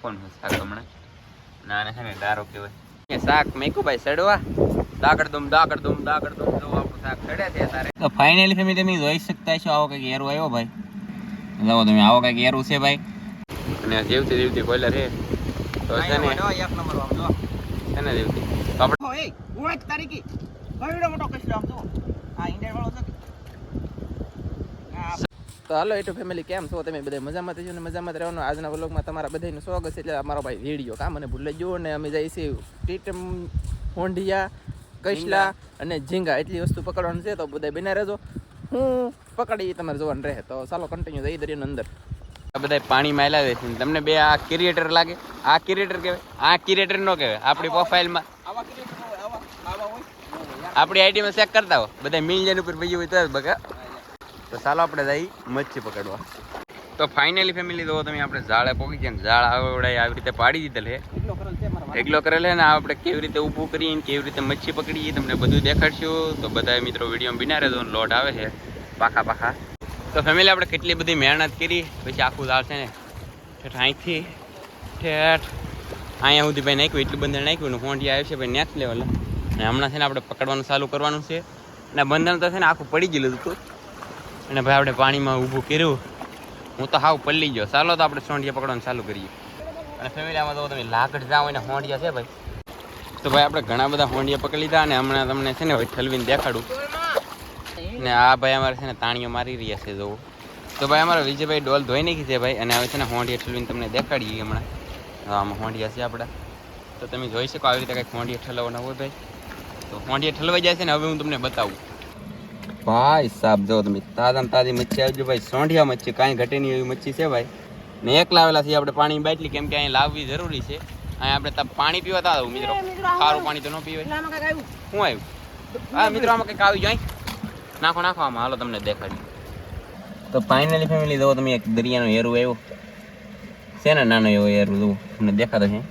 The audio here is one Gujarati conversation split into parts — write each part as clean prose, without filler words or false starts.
મેકવાનું શાક હમણાં ના છે ને ડારો કહેવાય શાક મેકું ભાઈ સડવા દાગડ દુમ જો આપણું શાક સડે છે તારે તો ફાઇનલી ફેમિલી તમે જોઈ શકતા છો આવો કંઈક એરો આવ્યો ભાઈ જાઓ તમે આવો કંઈક એરું છે ભાઈ અને જેવતી કોયલર છે તો છે ને એક નંબર આમ જો છે ને જેવતી આપણે ઓય ઓય તારીખી કઈડો મોટો કસલો આમ જો આ ઇન્ડિયન વાળો છે તો હાલો એટુ ફેમિલી કેમ છો તમે બધા મજામાં થજો ને મજામાં જ રહેવાનું આજના વ્લોગમાં તમારા બધાનું સ્વાગત છે એટલે અમારો ભાઈ વિડીયો કા મને ભૂલી ગયો ને અમે જઈએ છીએ ટીટમ હોંડિયા કૈસલા અને ઝીંગા એટલી વસ્તુ પકડવાનું છે તો બધા બના રહેજો હું પકડી તમારે જોવાનું રહે તો ચાલો કન્ટિન્યુ જઈ દરિયાની અંદર આ બધા પાણીમાં લાવે છે તમને બે આ ક્રિએટર લાગે આ ક્રિએટર કહેવાય આ ક્રિએટર નો કહેવાય આપણી પ્રોફાઇલમાં આપણી આઈડીમાં ચેક કરતા હો બધા મિલિયન ઉપર ભઈ હોય તો બગા તો ચાલો આપણે જઈ મચ્છી પકડવા તો ફાઇનલી ફેમિલી તો તમે આપણે ઝાડે પોકી છે ને ઝાડ આવડે આવી રીતે પાડી દીધેલ છે એકલો કરેલ છે ને આપણે કેવી રીતે ઊભું કરીને કેવી રીતે મચ્છી પકડીએ તમને બધું દેખાડશું તો બધા મિત્રો વિડીયો બિના રહેજો લોટ આવે છે પાખા તો ફેમિલી આપણે કેટલી બધી મહેનત કરી પછી આખું ઝાડ છે ને ઠેઠ અહીંથી ઠેઠ અહીંયા સુધી ભાઈ નાખ્યું એટલું બંધન નાખ્યું ને ફોંટી આવ્યું છે ભાઈ નેક્સ્ટ લેવલ અને હમણાં છે ને આપણે પકડવાનું ચાલુ કરવાનું છે અને બંધન તો છે ને આખું પડી ગયેલું હતું અને ભાઈ આપણે પાણીમાં ઊભું કર્યું હું તો હાવ પલ્લી ગયો ચાલો તો આપણે સોંઢિયા પકડવાનું ચાલુ કરીએ અને ફેમિલી આમાં તો તમે લાકડ જાઓ એને હોંડિયા છે ભાઈ તો ભાઈ આપણે ઘણા બધા હોંડિયા પકડી લીધા અને હમણાં તમને છે ને ભાઈ ઠલવીને દેખાડું ને આ ભાઈ અમારે છે ને તાણીઓ મારી રહ્યા છે જોવું તો ભાઈ અમારા વિજયભાઈ ડોલ ધોઈ નાખી છે ભાઈ અને હવે છે ને હોંડિયા ઠલવીને તમને દેખાડીએ હમણાં આમાં હોંડિયા છે આપણા તો તમે જોઈ શકો આવી રીતે કંઈક હોંડિયા ઠલવવાના હોય ભાઈ તો હોંડિયા ઠલવાઈ જાય છે ને હવે હું તમને બતાવું ભાઈ સાહેબ જો તમે તાજી મચ્છી આવજો ભાઈ સોંઢિયા મચ્છી કાંઈ ઘટે નહીં એવી મચ્છી છે ભાઈ ને એક લાવેલા છે આપણે પાણી બાટલી કેમ કે અહીં લાવવી જરૂરી છે અહીં આપણે પાણી પીવા તા મિત્રો ખારું પાણી તો ન પીવાય શું આવ્યું હા મિત્રો આમાં કંઈક આવી જાય નાખો આમાં હાલો તમને દેખાડી તો ફાઇનલી ફેમિલી જો તમે એક દરિયાનો એરું આવ્યો છે ને નાનો એવો એરું જુઓ તમને દેખાતો છે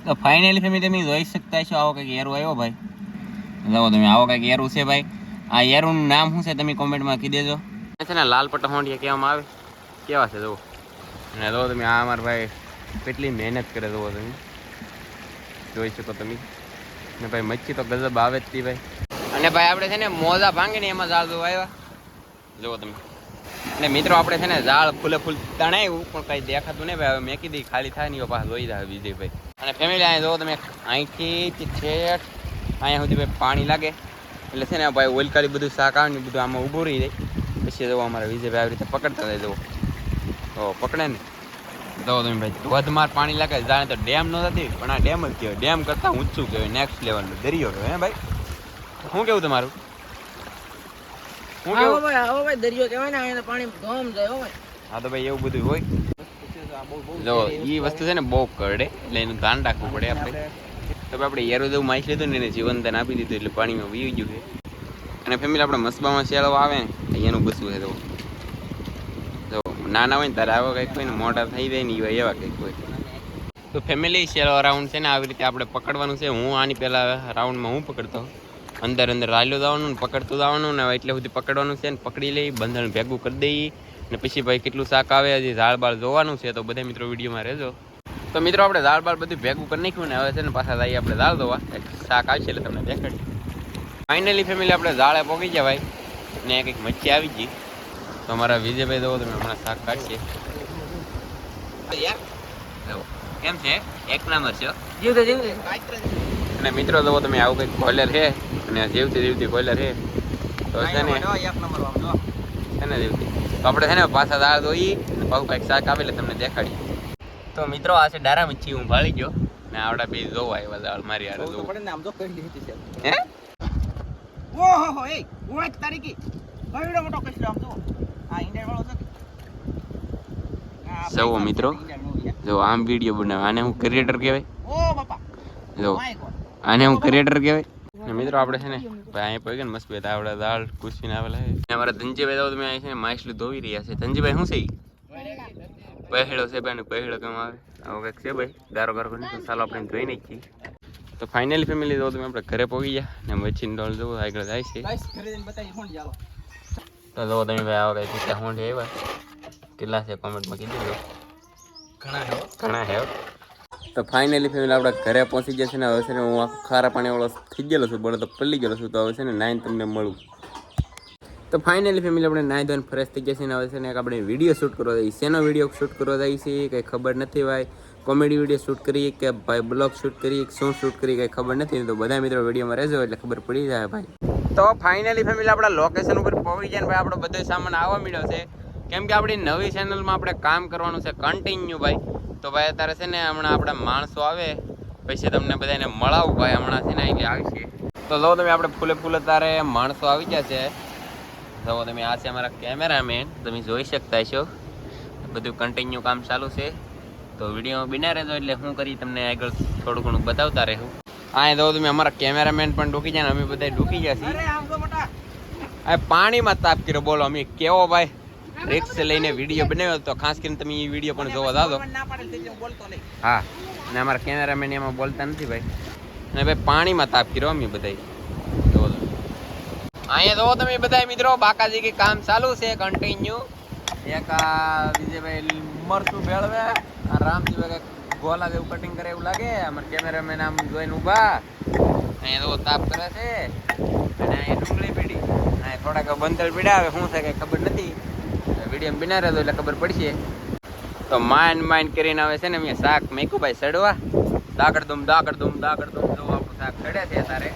તો ફાઇનલી ફેમિલી તમે જોઈ શકતા છો આવો કંઈક એરું આવ્યો ભાઈ જુઓ તમે આવો કંઈક એરું છે ભાઈ આ એરુંનું નામ શું છે તમે કોમેન્ટમાં કહી દેજો છે ને લાલ પટ્ટા હોંડિયા કહેવામાં આવે કેવા છે જુઓ અને જો તમે આ અમારા ભાઈ કેટલી મહેનત કરે જુઓ તમે જોઈ શકો તમે ને ભાઈ મચ્છી તો ગજબ આવે જ હતી ભાઈ અને ભાઈ આપણે છે ને મોજા ભાંગે ને એમાં ઝાડ જોવા આવ્યા જુઓ તમે અને મિત્રો આપણે છે ને ઝાડ ફૂલે તણાવ્યું પણ કંઈ દેખાતું નહીં ભાઈ હવે મેં કીધી ખાલી થાય નહીં પાછા જોઈ જાય બીજે ભાઈ અને ફેમિલી અહીંયા જુઓ તમે અહીંથી ઠેઠ અહીંયા સુધી ભાઈ પાણી લાગે એટલે છે ને ભાઈ ઓલકાલી બધું શાક આવે ને બધું આમાં ઊભું રહી જાય પછી જવો અમારા વિજયભાઈ આવી રીતે પકડતા જાય જવો તો પકડે ને જવો તમે ભાઈ ધોધમાર પાણી લાગે જાણે તો ડેમ ન થતી પણ આ ડેમ જ કહેવાય ડેમ કરતાં ઊંચું કહેવાય નેક્સ્ટ લેવલનું દરિયો કહેવાય હે ભાઈ શું કેવું તમારું શું કેવું ભાઈ દરિયો કહેવાય ને અહીંયા પાણી ધોમ જાય ભાઈ હા તો ભાઈ એવું બધું હોય જો એ વસ્તુ છે ને બહુ કરડે એટલે એનું ધ્યાન રાખવું પડે આપણે તો આપણે એરો જેવું માઇસ લીધું ને એને જીવનદાન આપી દીધું એટલે પાણીમાં વી ગયું છે અને ફેમિલી આપણે મસબામાં શેળો આવે ને એનું બસવું છે તો નાના હોય ને તારે આવા કંઈક હોય ને મોટા થઈ જાય ને એવા કંઈક હોય તો ફેમિલી શેળો રાઉન્ડ છે ને આવી રીતે આપણે પકડવાનું છે હું આની પહેલાં રાઉન્ડમાં હું પકડતો અંદર રાયલું જવાનું ને પકડતું જવાનું ને એટલે સુધી પકડવાનું છે ને પકડી લઈ બંધણ ભેગું કરી દઈએ ને પછી ભાઈ કેટલું શાક આવે હજી ઝાડ બાળ જોવાનું છે તો બધા મિત્રો વિડીયોમાં રહેજો તો મિત્રો આપણે દાળ બાળ બધું ભેગું કરી નાખ્યું ને હવે છે ને પાછા જઈએ આપણે દાળ ધોવા શાક આવશે એટલે તમને દેખાડી ફાઇનલી ફેમિલી આપણે ઝાડે પોગી ગયા ભાઈ ને કંઈક મચ્છી આવી ગઈ તો અમારા વિજયભાઈ જવો તમે હમણાં શાક કાઢશે કેમ છે એક નંબર છે અને મિત્રો જવો તમે આવું કંઈક કોયલર છે અને જીવતી કોયલર છે તો છે ને જીવતી તો આપણે છે ને પાછા દાળ ધોઈ પાછું કંઈક શાક આવે એટલે તમને દેખાડીએ તો મિત્રો આ છે ડારા મચ્છી હું ભાળી ગયો ને આવડા બે જોવા આવ્યા દાળ મારી આરે જોવા પડે ને આમ જો કઈ લીધી છે હે ઓહો એ ઓય તારીખી કઈડો મોટો કસલો આમ જો આ ઇન્ડિયન વાળો છે સૌ મિત્રો જો આમ વિડિયો બનાવે આને હું ક્રિએટર કહેવાય ઓ બાપા જો આને હું ક્રિએટર કહેવાય ને મિત્રો આપણે છે ને ભાઈ અહીંયા પડી ગયા ને મસ્ત બે આવડા દાળ કુછીને આવેલા છે અમારા ધનજીભાઈ તો તમે અહીં છે ને માછલી ધોવી રહ્યા છે ધનજીભાઈ શું છે પહેળો છે ભાઈ પહેળો કેમ આવે આવો કંઈક છે ભાઈ ગારો કરીને તો ચાલો આપણે જોઈ નાખીએ તો ફાઇનલી ફેમિલી જો તમે આપણે ઘરે પહોંચી ગયા ને મચ્છીને ડોલ જવું આગળ જાય છે તો જો તમે ભાઈ આવો કંઈક કેટલા હોંડી આવ્યા કેટલા છે કોમેન્ટમાં કીધું ઘણા હે તો ફાઇનલી ફેમિલી આપણે ઘરે પહોંચી ગયા છે ને હવે છે ને હું આખો ખારા પાણીવાળો થઈ ગયેલો છું બોલે તો પલ્લી ગયેલો છું તો હવે છે ને નાઈન તમને મળું તો ફાઇનલી ફેમિલી આપણે નાઈ ધોઈને ફ્રેશ થઈ ગયા છે ને હવે છે ને આપણે વિડીયો શૂટ કરવા જઈએ શેનો વિડીયો શૂટ કરવા જઈએ છીએ કંઈ ખબર નથી ભાઈ કોમેડી વિડીયો શૂટ કરીએ કે ભાઈ બ્લોગ શૂટ કરીએ શું શૂટ કરીએ કંઈ ખબર નથી તો બધા મિત્રો વિડીયોમાં રહેજો એટલે ખબર પડી જાય ભાઈ તો ફાઇનલી ફેમિલી આપણા લોકેશન ઉપર પહોંચી જાય ને ભાઈ આપણો બધો સામાન આવવા મળ્યો છે કેમ કે આપણી નવી ચેનલમાં આપણે કામ કરવાનું છે કન્ટિન્યુ ભાઈ તો ભાઈ અત્યારે છે ને હમણાં આપણા માણસો આવે પછી તમને બધાને મળાવું ભાઈ હમણાં છે ને એટલે આવશે તો લો તમે આપણે ફૂલે તારે માણસો આવી ગયા છે જો તમે આ છે અમારા કેમેરામેન તમે જોઈ શકતા છો બધું કન્ટિન્યુ કામ ચાલુ છે તો વિડીયો બિના રહેજો એટલે હું કરી તમને આગળ થોડું ઘણું બતાવતા રહું હા તો તમે અમારા કેમેરામેન પણ ડૂકી જાય ને અમે બધા ડૂકી ગયા છીએ પાણીમાં તાપ કર્યો બોલો અમે કેવો ભાઈ રિક્સ લઈને વિડીયો બનાવ્યો તો ખાસ કરીને તમે એ વિડીયો પણ જોવા દાદો હા ને અમારા કેમેરામેન એમાં બોલતા નથી ભાઈ અને ભાઈ પાણીમાં તાપ કર્યો અમે બધા અહીંયા જો તમે બધા મિત્રો બાકાજી કે કામ ચાલુ છે કન્ટિન્યુ એક વિજયભાઈ મરચું ભેળવે રામજીભાઈ ગોલા જેવું કટિંગ કરે એવું લાગે અમારા કેમેરામેન આમ જોઈને ઊભા અહીંયા તો તાપ કરે છે અને અહીંયા ડુંગળી પીડી અહીંયા થોડાક બંધલ પીડા આવે શું છે કઈ ખબર નથી વિડીયો બિના રહેતો એટલે ખબર પડશે તો માઇન કરીને આવે છે ને મેં શાક મેકું ભાઈ સડવા દાકડ દુમ જો આપણું શાક સડે છે તારે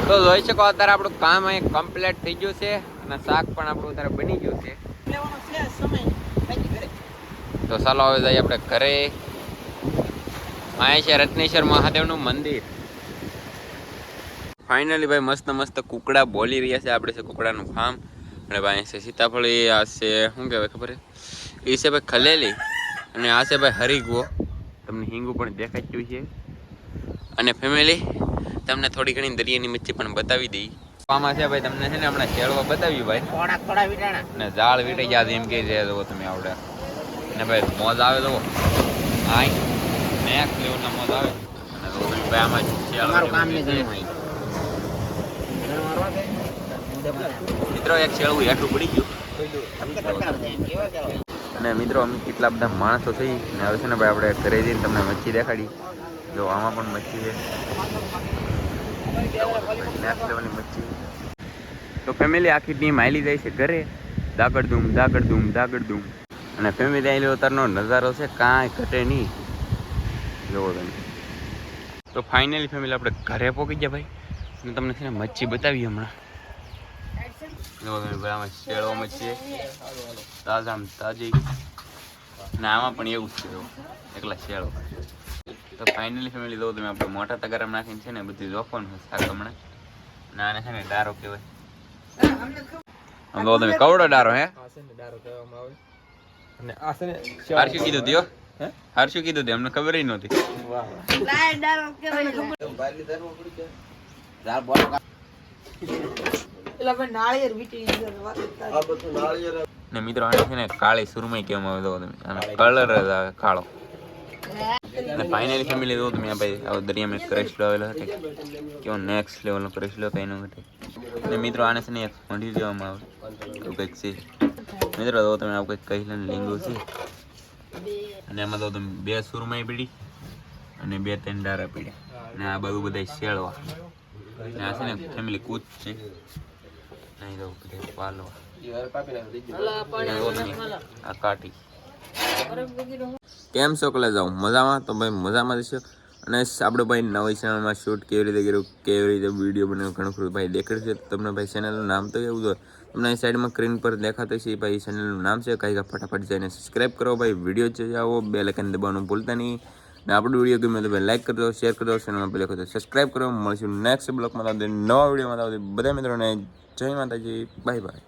તો જોઈ શકો અત્યારે આપણું કામ અહીં કમ્પ્લીટ થઈ ગયું છે અને શાક પણ આપણું અત્યારે બની ગયું છે તો ચાલો હવે જઈએ આપણે ઘરે અહીંયા છે રત્નેશ્વર મહાદેવનું મંદિર ફાઇનલી ભાઈ મસ્ત કુકડા બોલી રહ્યા છે આપણે છે કુકડાનું ફાર્મ અને ભાઈ છે સીતાફળી આ છે શું કહેવાય ખબર એ છે ભાઈ ખલેલી અને આ છે ભાઈ હરીગવો તમને હિંગુ પણ દેખાઈ ગયું છે અને ફેમિલી તમને થોડી ઘણી દરિયાની મચ્છી પણ બતાવી દઈ આમાં છે ભાઈ તમને છે ને હમણાં શેળવા બતાવ્યું ભાઈ થોડા વીટાણા અને ઝાડ વીટાઈ ગયા એમ કે છે તો તમે આવડે અને ભાઈ મોજ આવે તો આઈ નેક્સ્ટ લેવલના મોજ આવે અને તો ભાઈ આમાં શેળવાનું કામ નહીં મિત્રો એક શેળવું હેઠું પડી ગયું અને મિત્રો અમે કેટલા બધા માણસો થઈ ને હવે છે ને ભાઈ આપણે ઘરે જઈને તમને મચ્છી દેખાડી જો આમાં પણ મચ્છી છે નેક્સ્ટ લેવલની મચ્છી તો ફેમિલી આખી ટીમ આયલી જાય છે ઘરે દાગડ ધૂમ અને ફેમિલી આયલી ઉતારનો નજારો છે કાંઈ ઘટે નહીં જોવો તમે તો ફાઇનલી ફેમિલી આપણે ઘરે પહોંચી ગયા ભાઈ અને તમને છે ને મચ્છી બતાવી હમણાં જો તમે ભાઈ આમાં શેળો મચ્છી તાજી ને આમાં પણ એવું જ છે એકલા શેળો તો ફાઇનલી ફેમિલી જો તમે આપણે મોટા તગારામાં નાખીને છે ને બધું જોખવાનું શાક હમણાં ને આને છે ને ડારો કહેવાય આમ તો તમે કવડો ડારો હે હારશું કીધું દિયો હારશું કીધું તે અમને ખબર નહોતી ને મિત્રો આને છે ને કાળી સુરમઈ કહેવામાં આવે તો તમે આનો કલર જ આવે કાળો અને ફાઇનલી ફેમિલી જો તમે ભાઈ આવો દરિયામાં કરેશલો આવેલો હતો કેવો નેક્સ્ટ લેવલનો કરેશલો કઈ ન ઘટે અને મિત્રો આને છે ને એક ફંડી દેવામાં આવે એવું કંઈક છે મિત્રો તો તમે આવું કંઈક કહીને લીંગુ છે અને એમાં તો તમે 2 સુરમાઈ પીડી અને 2-3 ડારા પીડ્યા અને આ બધું બધા શેળવા અને આ છે ને ફેમિલી કૂચ છે નહીં તો બધા પાલવા આ કાઢી કેમ છો કલે જાઉં મજામાં તો ભાઈ મજામાં જશો અને આપણે ભાઈ નવી ચેનલમાં શૂટ કેવી રીતે કર્યું કેવી રીતે વિડીયો બનાવ્યો ઘણું ખરું ભાઈ દેખાડશે તમને ભાઈ ચેનલનું નામ તો એવું છે તમને અહીં સાઈડમાં સ્ક્રીન પર દેખાતું છે ભાઈ ચેનલનું નામ છે કાંઈ ફટાફટ જઈને સબસ્ક્રાઈબ કરો ભાઈ વિડીયો જોઈ આવો બે લાઇકન દબાવવાનું ભૂલતા નહીં ને આપણું વિડીયો ગમે તો ભાઈ લાઈક કરી દો શેર કરી દો ચેનલમાં પહેલાં તો સબસ્ક્રાઈબ કરો મળશું નેક્સ્ટ બ્લોગમાં નવા વિડીયોમાં બધા મિત્રોને જય માતાજી બાય બાય